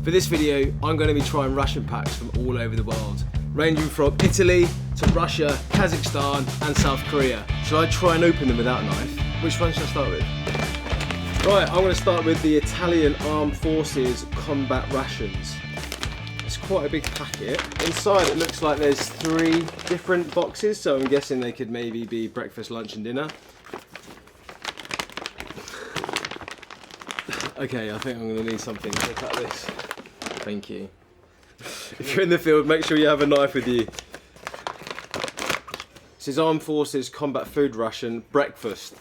For this video, I'm going to be trying ration packs from all over the world, ranging from Italy to Russia, Kazakhstan and South Korea. Shall I try and open them without a knife? Which one should I start with? Right, I'm going to start with the Italian Armed Forces Combat Rations. It's quite a big packet. Inside it looks like there's 3 different boxes, so I'm guessing they could maybe be breakfast, lunch and dinner. Okay, I think I'm going to need something. Look at this. Thank you. If you're in the field, make sure you have a knife with you. This is Armed Forces Combat Food Ration Breakfast.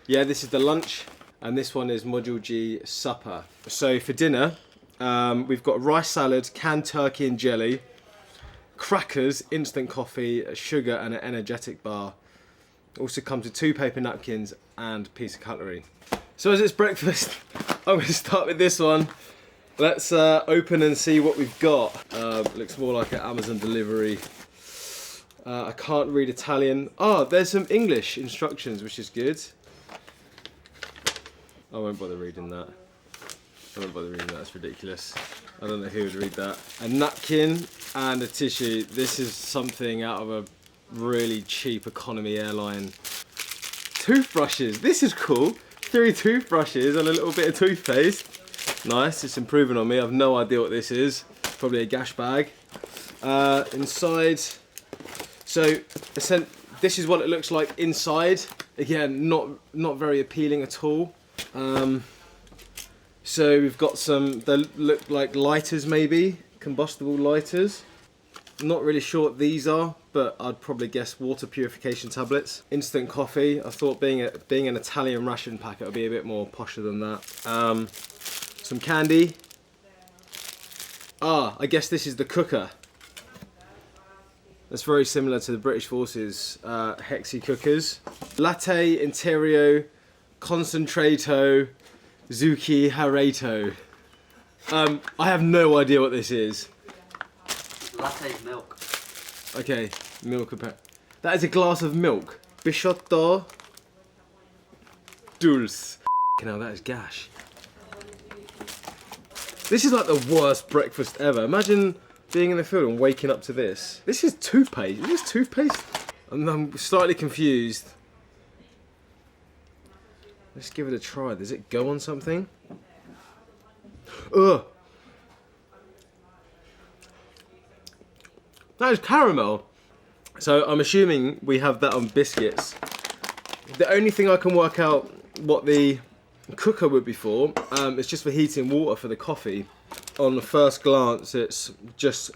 Yeah, this is the lunch, and this one is Module G Supper. So for dinner, we've got rice salad, canned turkey and jelly, crackers, instant coffee, sugar and an energetic bar. Also comes with 2 paper napkins and a piece of cutlery. So as it's breakfast, I'm going to start with this one. Let's open and see what we've got. Looks more like an Amazon delivery. I can't read Italian. Oh, there's some English instructions, which is good. I won't bother reading that. I won't bother reading that, that's ridiculous. I don't know who would read that. A napkin and a tissue. This is something out of a really cheap economy airline. Toothbrushes, this is cool. 3 toothbrushes and a little bit of toothpaste. Nice, it's improving on me. I've no idea what this is. Probably a gash bag. Inside, so this is what it looks like inside. Again, not very appealing at all. So we've got some, they look like lighters maybe, combustible lighters. Not really sure what these are, but I'd probably guess water purification tablets. Instant coffee. I thought being an Italian ration pack, it would be a bit more posher than that. Some candy. I guess this is the cooker. That's very similar to the British Forces Hexi cookers. Latte Interio Concentrato Zucchi Hareto. I have no idea what this is. Latte milk. Okay, milk. That is a glass of milk. Bisciotto Dulce. Now that is gash. This is like the worst breakfast ever. Imagine being in the field and waking up to this. This is toothpaste. Is this toothpaste? I'm slightly confused. Let's give it a try. Does it go on something? Ugh. That is caramel. So I'm assuming we have that on biscuits. The only thing I can work out what the cooker would be for, it's just for heating water for the coffee. On the first glance, it's just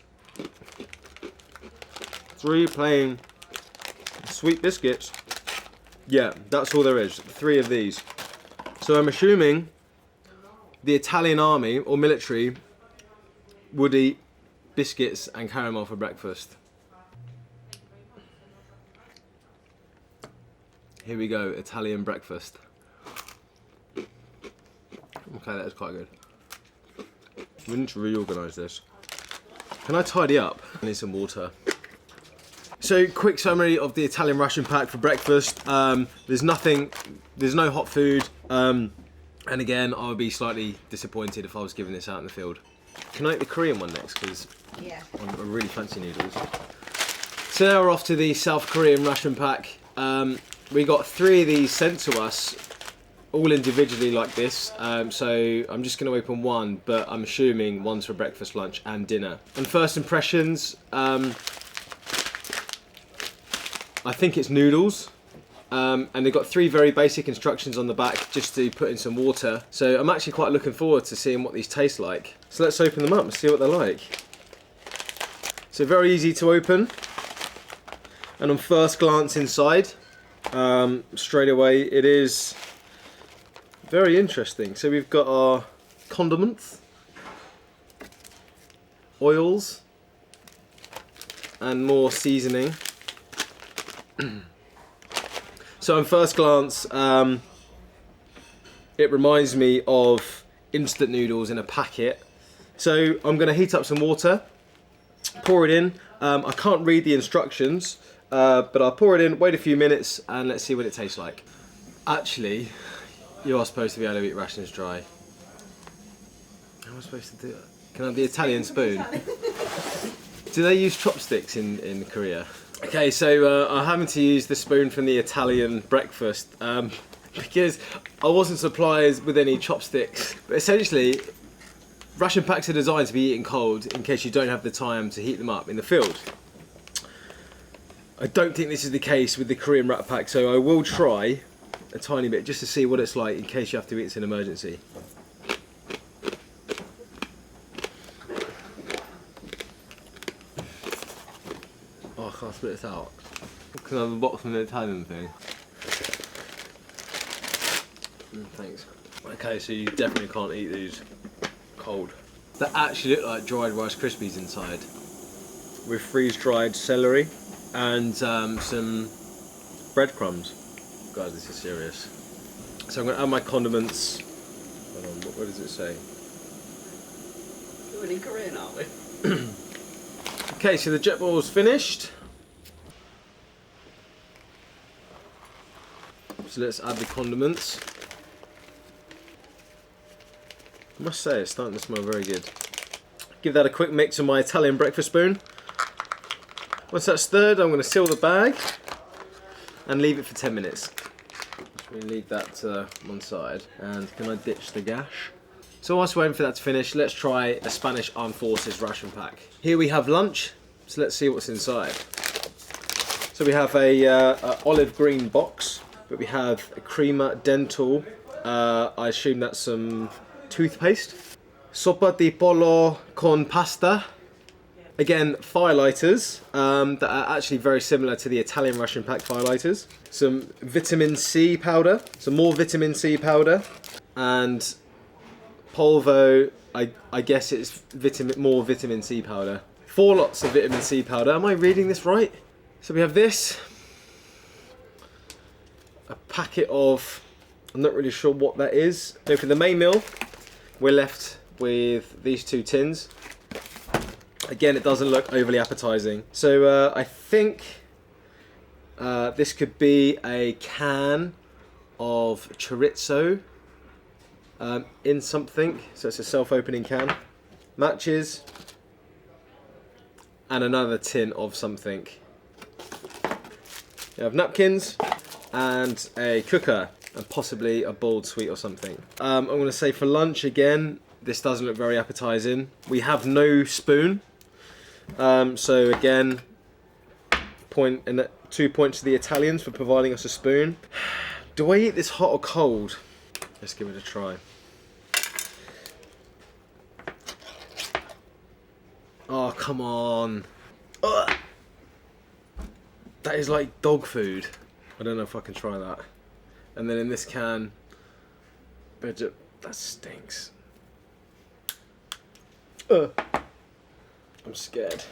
3 plain sweet biscuits. Yeah, that's all there is. 3 of these. So I'm assuming the Italian army or military would eat biscuits and caramel for breakfast. Here we go, Italian breakfast. Okay, that is quite good. We need to reorganise this. Can I tidy up? I need some water. So, quick summary of the Italian ration pack for breakfast. There's no hot food. And again, I would be slightly disappointed if I was giving this out in the field. Can I eat the Korean one next? Because I really fancy noodles. So now we're off to the South Korean ration pack. We got 3 of these sent to us, all individually like this. So I'm just going to open one, but I'm assuming one's for breakfast, lunch and dinner. And first impressions, I think it's noodles. And they've got 3 very basic instructions on the back just to put in some water. So I'm actually quite looking forward to seeing what these taste like. So let's open them up and see what they're like. So very easy to open. And on first glance inside, straight away it is very interesting. So we've got our condiments, oils, and more seasoning. So on first glance, it reminds me of instant noodles in a packet. So I'm going to heat up some water, pour it in. I can't read the instructions, but I'll pour it in, wait a few minutes, and let's see what it tastes like. Actually, you are supposed to be able to eat rations dry. How am I supposed to do it? Can I have the Italian spoon? Do they use chopsticks in Korea? Okay, so I'm having to use the spoon from the Italian breakfast because I wasn't supplied with any chopsticks. But essentially, ration packs are designed to be eaten cold in case you don't have the time to heat them up in the field. I don't think this is the case with the Korean rat pack, so I will try a tiny bit just to see what it's like in case you have to eat it in an emergency. Oh, I can't split this out. Can I have a box from the Italian thing? Thanks. Okay, so you definitely can't eat these cold. They actually look like dried Rice Krispies inside, with freeze-dried celery and some breadcrumbs. Guys, this is serious. So I'm going to add my condiments. Hold on, what does it say? We're in Korean, aren't we? Okay, so the jet ball's finished. So let's add the condiments. I must say, it's starting to smell very good. Give that a quick mix with my Italian breakfast spoon. Once that's stirred, I'm going to seal the bag and leave it for 10 minutes. So we leave that to one side. And can I ditch the gash? So whilst we're waiting for that to finish, let's try a Spanish Armed Forces ration pack. Here we have lunch, so let's see what's inside. So we have a olive green box, but we have a crema dental. I assume that's some toothpaste. Sopa di pollo con pasta. Again, firelighters that are actually very similar to the Italian ration pack firelighters. Some vitamin C powder, some more vitamin C powder, and polvo, I guess it's more vitamin C powder. 4 lots of vitamin C powder. Am I reading this right? So we have this, a packet of, I'm not really sure what that is. So for the main meal, we're left with these 2 tins. Again, it doesn't look overly appetizing. So I think this could be a can of chorizo in something. So it's a self-opening can. Matches. And another tin of something. You have napkins and a cooker and possibly a boiled sweet or something. I'm going to say for lunch again, this doesn't look very appetizing. We have no spoon. So again, 2 points to the Italians for providing us a spoon. Do I eat this hot or cold? Let's give it a try. Oh, come on. Ugh. That is like dog food. I don't know if I can try that. And then in this can, that stinks. I'm scared.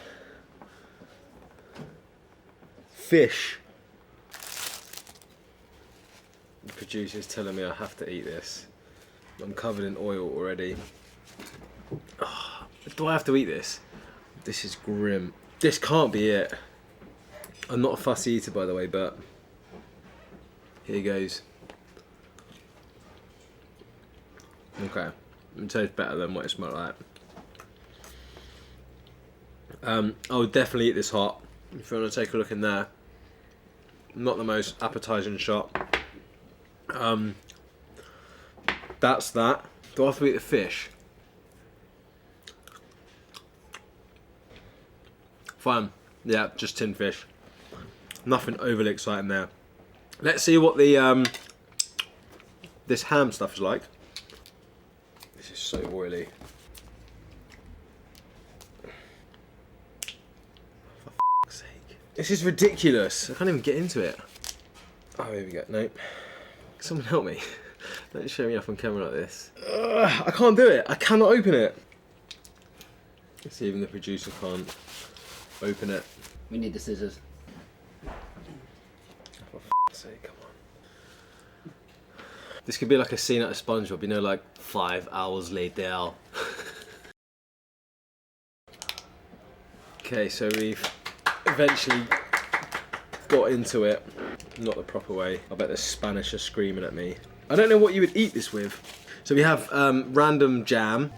Fish. The producer's telling me I have to eat this. I'm covered in oil already. Oh, do I have to eat this? This is grim. This can't be it. I'm not a fussy eater, by the way, but here goes. Okay, it tastes better than what it smelled like. I would definitely eat this hot. If you want to take a look in there, not the most appetizing shot. That's that. Do I have to eat the fish? Fine. Yeah, just tin fish. Nothing overly exciting there. Let's see what the this ham stuff is like. This is so oily. For f***'s sake. This is ridiculous. I can't even get into it. Oh, here we go. Nope. Someone help me. Don't show me off on camera like this. I can't do it. I cannot open it. Let's see, even the producer can't open it. We need the scissors. For f***'s sake, come on. This could be like a scene out of SpongeBob, you know, like 5 hours later. Okay, so we've eventually got into it. Not the proper way. I bet the Spanish are screaming at me. I don't know what you would eat this with. So we have random jam.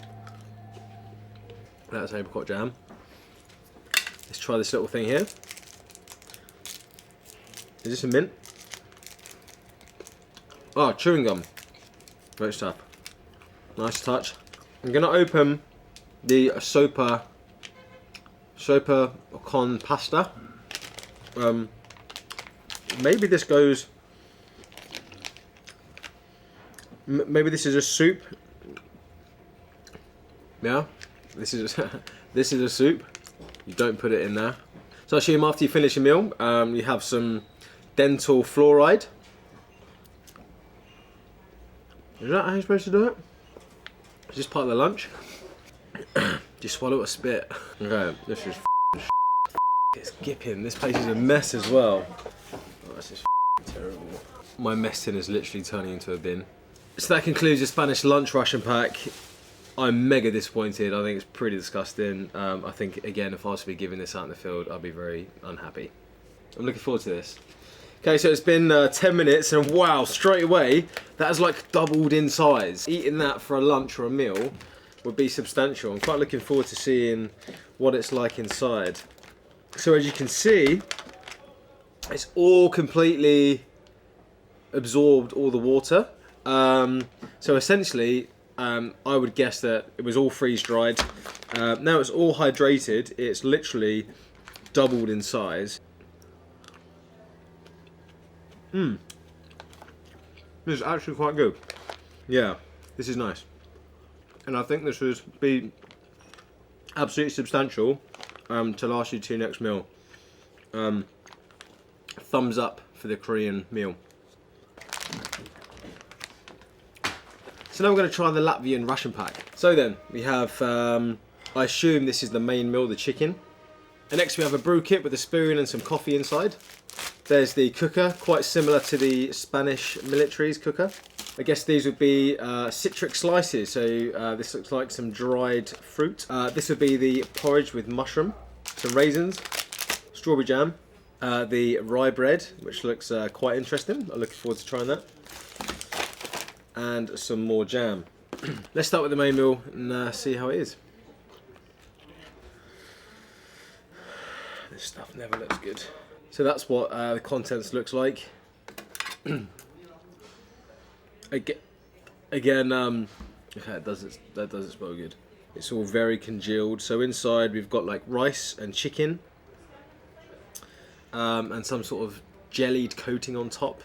That's apricot jam. Let's try this little thing here. Is this a mint? Oh, chewing gum. Great stuff. Nice touch. I'm gonna open the sopa con pasta. Maybe this goes. Maybe this is a soup. Yeah, this is this is a soup. You don't put it in there. So I assume after you finish a meal, you have some dental fluoride. Is that how you're supposed to do it? Is this part of the lunch? Just swallow a spit. Okay, this is it's gipping. This place is a mess as well. Oh, this is terrible. My mess tin is literally turning into a bin. So that concludes the Spanish lunch ration pack. I'm mega disappointed. I think it's pretty disgusting. I think, again, if I was to be giving this out in the field, I'd be very unhappy. I'm looking forward to this. Okay, so it's been 10 minutes, and wow, straight away, that has like doubled in size. Eating that for a lunch or a meal would be substantial. I'm quite looking forward to seeing what it's like inside. So as you can see, it's all completely absorbed all the water. So essentially, I would guess that it was all freeze-dried. Now it's all hydrated. It's literally doubled in size. This is actually quite good. Yeah, this is nice. And I think this would be absolutely substantial to last you to your next meal. Thumbs up for the Korean meal. So now we're going to try the Latvian ration pack. So then, we have, I assume this is the main meal, the chicken. And next we have a brew kit with a spoon and some coffee inside. There's the cooker, quite similar to the Spanish military's cooker. I guess these would be citric slices, so this looks like some dried fruit. This would be the porridge with mushroom, some raisins, strawberry jam, the rye bread, which looks quite interesting. I'm looking forward to trying that. And some more jam. Let's start with the main meal and see how it is. This stuff never looks good. So that's what the contents looks like. Again, okay, that doesn't smell good. It's all very congealed. So inside we've got like rice and chicken, and some sort of jellied coating on top.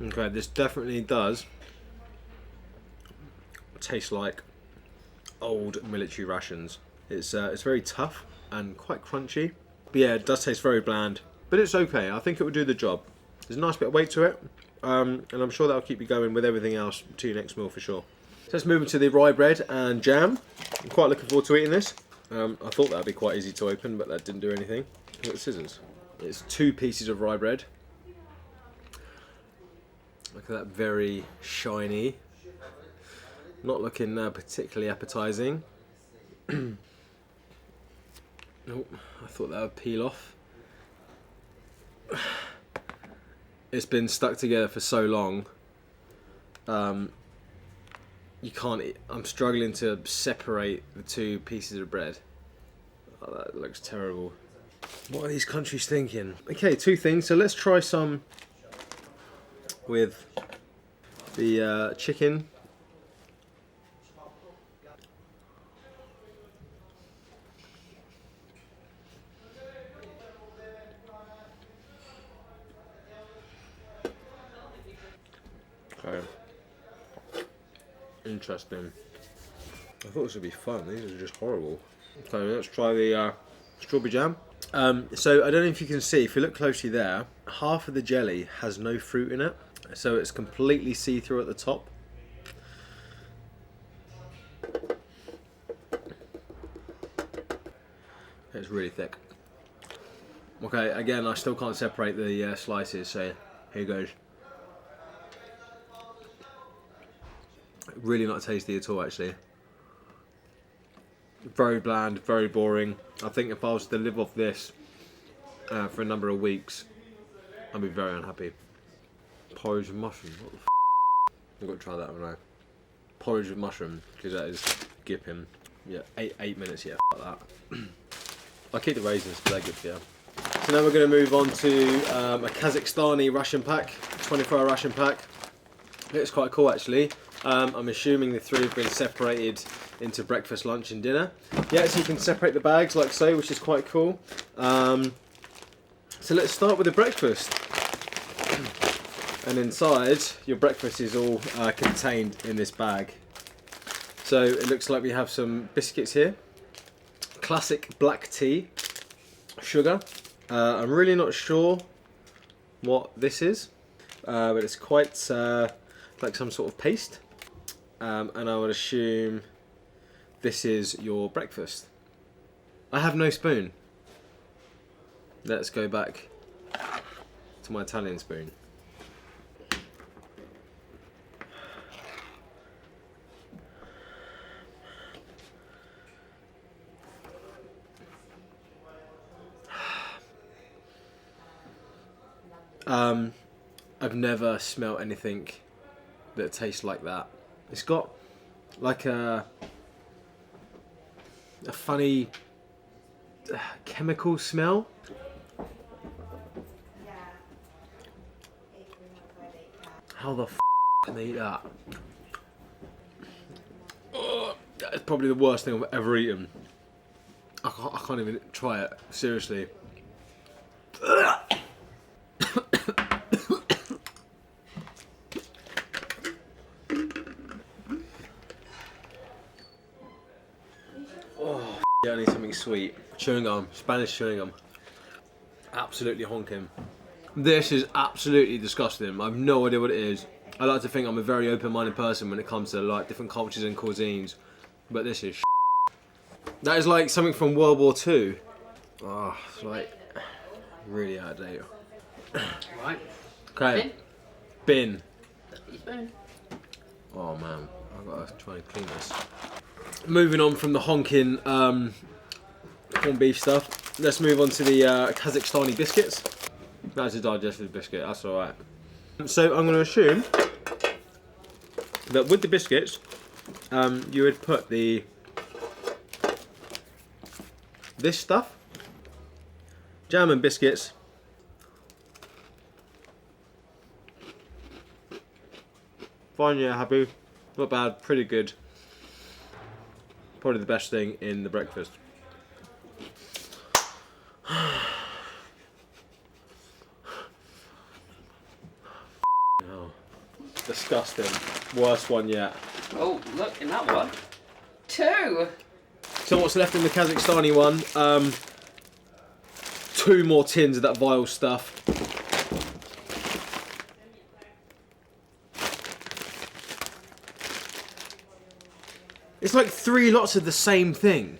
Okay, this definitely does taste like old military rations. It's very tough and quite crunchy. But yeah, it does taste very bland, but it's okay. I think it will do the job. There's a nice bit of weight to it, and I'm sure that'll keep you going with everything else to your next meal for sure. So let's move into the rye bread and jam. I'm quite looking forward to eating this. I thought that'd be quite easy to open, but that didn't do anything. Look at the scissors. It's 2 pieces of rye bread. Look at that, very shiny. Not looking particularly appetizing. Nope, I thought that would peel off. It's been stuck together for so long. You can't eat. I'm struggling to separate the 2 pieces of bread. Oh, that looks terrible. What are these countries thinking? Okay, 2 things. So let's try some with the chicken. Okay. Interesting. I thought this would be fun. These are just horrible. Okay, let's try the strawberry jam. So I don't know if you can see, if you look closely there, half of the jelly has no fruit in it. So it's completely see-through at the top. It's really thick. Okay, again, I still can't separate the slices, so here goes. Really not tasty at all, actually. Very bland, very boring. I think if I was to live off this for a number of weeks, I'd be very unhappy. Porridge with mushroom. What the I've got to try that one now. Porridge with mushroom, because that is gipping. Yeah, 8 minutes, yeah, like that. I'll keep the raisins, but they're good for you. So now we're going to move on to a Kazakhstani ration pack, 24-hour ration pack. It's quite cool actually. I'm assuming the three have been separated into breakfast, lunch and dinner. Yeah, so you can separate the bags like so, which is quite cool. So let's start with the breakfast. And inside, your breakfast is all contained in this bag. So it looks like we have some biscuits here. Classic black tea, sugar. I'm really not sure what this is, but it's quite like some sort of paste. And I would assume this is your breakfast. I have no spoon. Let's go back to my Italian spoon. I've never smelt anything that tastes like that. It's got like a funny chemical smell. How the f can they eat that? Oh, that's probably the worst thing I've ever eaten. I can't even try it, seriously. Oh, yeah, I need something sweet. Chewing gum, Spanish chewing gum. Absolutely honking. This is absolutely disgusting. I have no idea what it is. I like to think I'm a very open-minded person when it comes to like different cultures and cuisines, but this is That is like something from World War II. Oh, it's like really out of date. Right. Okay. Bin. Spoon. Oh man, I've got to try and clean this. Moving on from the honking corned beef stuff, let's move on to the Kazakhstani biscuits. That's a digestive biscuit, that's alright. So I'm going to assume that with the biscuits, you would put this stuff, jam and biscuits, fine, yeah, happy, not bad, pretty good. Probably the best thing in the breakfast. Oh, disgusting. Worst one yet. Oh, look, in that one. 2! So what's left in the Kazakhstani one? 2 more tins of that vile stuff. It's like 3 lots of the same thing.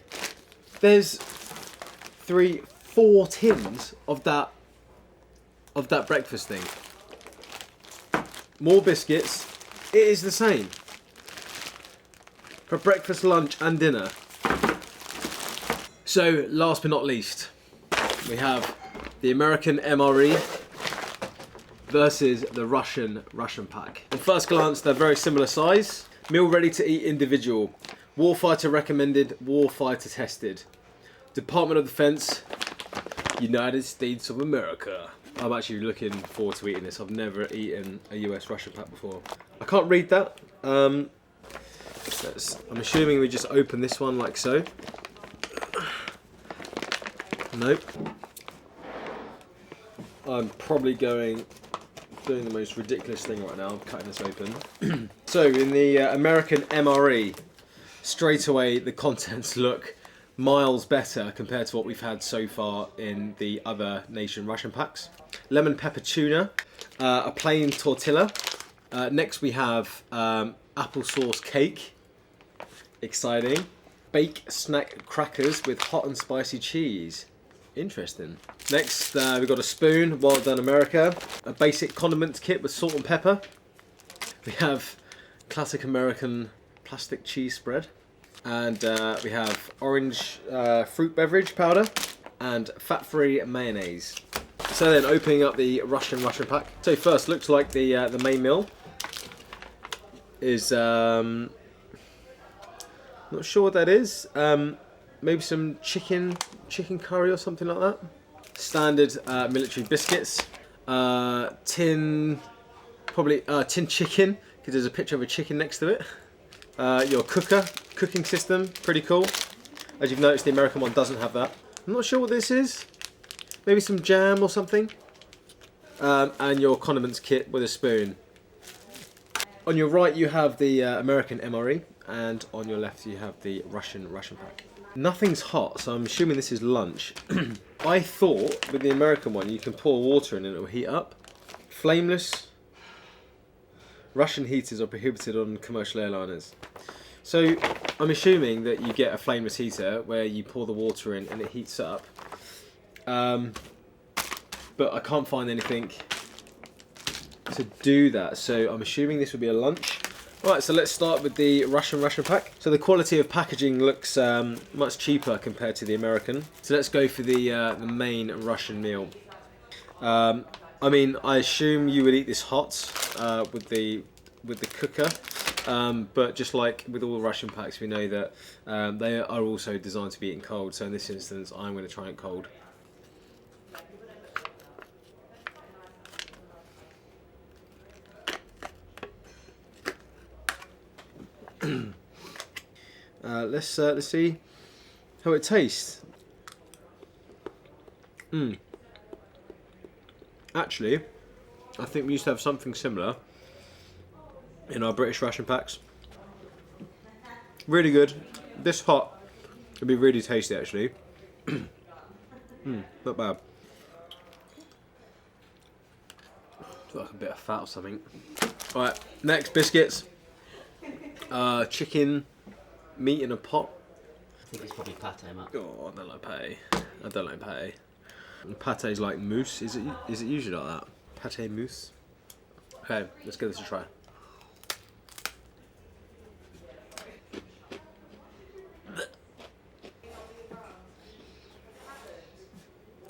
There's 4 tins of that breakfast thing. More biscuits. It is the same. For breakfast, lunch and dinner. So, last but not least, we have the American MRE versus the Russian pack. At first glance, they're very similar size. Meal ready to eat individual. Warfighter recommended, warfighter tested. Department of Defense, United States of America. I'm actually looking forward to eating this. I've never eaten a US Russian pack before. I can't read that. I'm assuming we just open this one like so. Nope. I'm probably doing the most ridiculous thing right now. I'm cutting this open. So in the American MRE, straight away the contents look miles better compared to what we've had so far in the other nation Russian packs. Lemon pepper tuna, a plain tortilla. Next we have applesauce cake. Exciting. Bake snack crackers with hot and spicy cheese. Interesting. Next we've got a spoon, well done America. A basic condiments kit with salt and pepper. We have classic American plastic cheese spread. And we have orange fruit beverage powder and fat-free mayonnaise. So then, opening up the Russian pack. So first, looks like the main meal is Not sure what that is. Maybe some chicken curry or something like that. Standard military biscuits. Tin chicken, because there's a picture of a chicken next to it. Your cooking system, pretty cool. As you've noticed, the American one doesn't have that. I'm not sure what this is. Maybe some jam or something. And your condiments kit with a spoon. On your right you have the American MRE, and on your left you have the Russian pack. Nothing's hot, so I'm assuming this is lunch. I thought with the American one you can pour water in and it will heat up. Flameless. Russian heaters are prohibited on commercial airliners. So I'm assuming that you get a flameless heater where you pour the water in and it heats up. But I can't find anything to do that, so I'm assuming this would be a lunch. Right, so let's start with the Russian pack. So the quality of packaging looks much cheaper compared to the American. So let's go for the main Russian meal. I mean, I assume you would eat this hot with the cooker, but just like with all Russian packs, we know that they are also designed to be eaten cold. So in this instance, I'm going to try it cold. Let's see how it tastes. Actually, I think we used to have something similar in our British ration packs. Really good. This hot would be really tasty, actually. Not bad. It's like a bit of fat or something. Alright, next, biscuits. Chicken meat in a pot. I think it's probably pate, Matt. Oh, I don't like pate. I don't like pate. And pate's like mousse. Is it usually like that? Pate mousse. Okay, let's give this a try.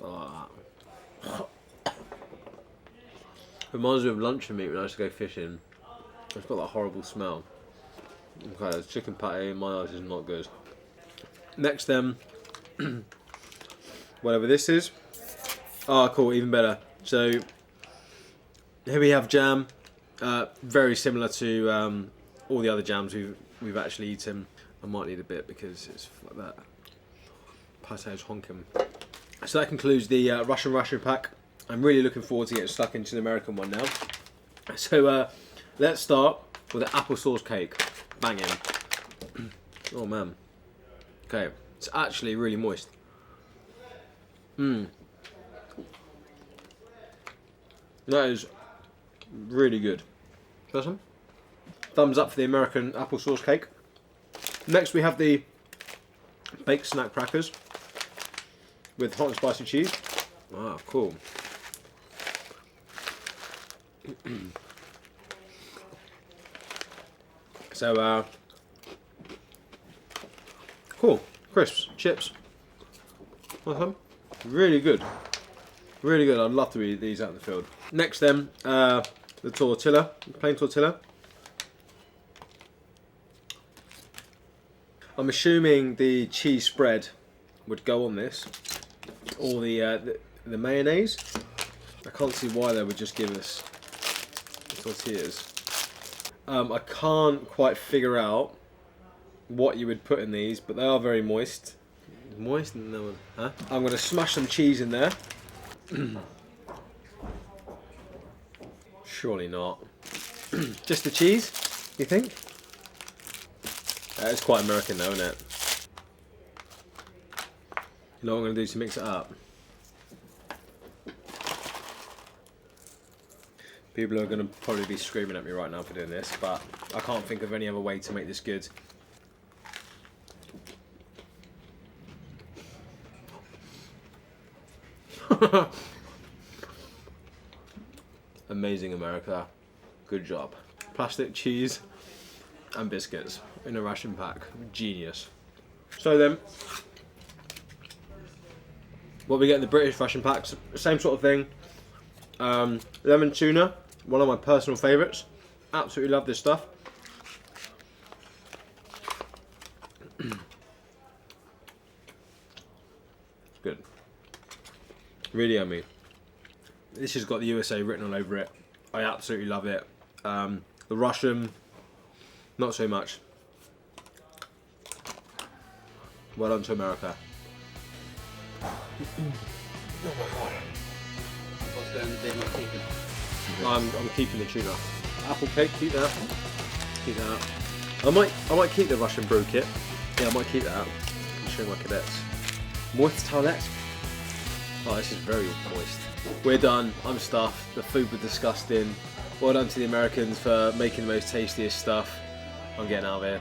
Oh. Reminds me of luncheon meat when I used to go fishing. It's got that horrible smell. Okay, there's chicken pate in my eyes is not good. Next then, whatever this is. Oh, cool, even better. So here we have jam, very similar to all the other jams we've actually eaten. I might need a bit because it's like that. Pate is honking. So that concludes the Russian pack. I'm really looking forward to getting stuck into the American one now. So let's start with the applesauce cake. Banging. Oh man. Okay, it's actually really moist. That is really good. First one. Thumbs up for the American applesauce cake. Next we have the baked snack crackers with hot and spicy cheese. Ah, cool. So, cool. Crisps, chips. Really good. Really good. I'd love to eat these out in the field. Next then, the tortilla, plain tortilla. I'm assuming the cheese spread would go on this, or the mayonnaise. I can't see why they would just give us the tortillas. I can't quite figure out what you would put in these, but they are very moist. Moist? No. Huh? I'm going to smash some cheese in there. Surely not. Just the cheese, you think? It's quite American though, isn't it? You know what I'm going to do to mix it up? People are going to probably be screaming at me right now for doing this, but I can't think of any other way to make this good. Amazing, America. Good job. Plastic, cheese, and biscuits in a ration pack. Genius. So then, what we get in the British ration packs, same sort of thing. Lemon tuna, one of my personal favourites. Absolutely love this stuff. Really yummy. This has got the USA written all over it. I absolutely love it. The Russian, not so much. Well done to America. What's going to be not keeping? I'm keeping the tuna. Apple cake, keep that. Keep that. I might keep the Russian brew kit. Yeah, I might keep that. I'll show my cadets. Moist toilette. Oh, this is very moist. We're done. I'm stuffed. The food was disgusting. Well done to the Americans for making the most tastiest stuff. I'm getting out of here.